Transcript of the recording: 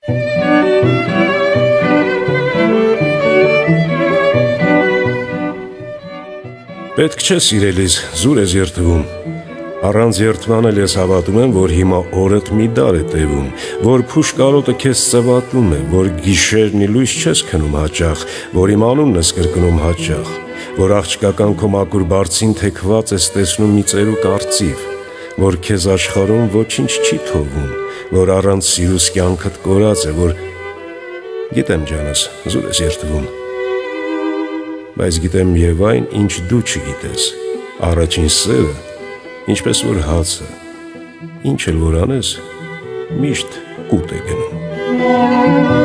Պետք չէ սիրելիս, զուր ես երթվում, առանց երթման էլ ես հավատում եմ, որ հիմա օրդ մի դար է տևում, որ փուշկարոտը քեզ ծվատում է, որ գիշերն ի լույս չես քնում հաճախ, որ իմ անունն ես կրկնում հաճախ, որ աղջկական քո մաքուր բարձին թեքված ես տեսնում մի ծերուկ արծիվ, որ քեզ աշխարհում ոչինչ չի թողում, որ առանց սիրուս կյանքդ կորած է, որ գիտեմ ջանս, զուր ես երթվում, բայց գիտեմ եւ այն, ինչ դու չգիտես, առաջին սերը, ինչպես որ հացը, ինչ էլ որ անես, միշտ կուտ է գնում։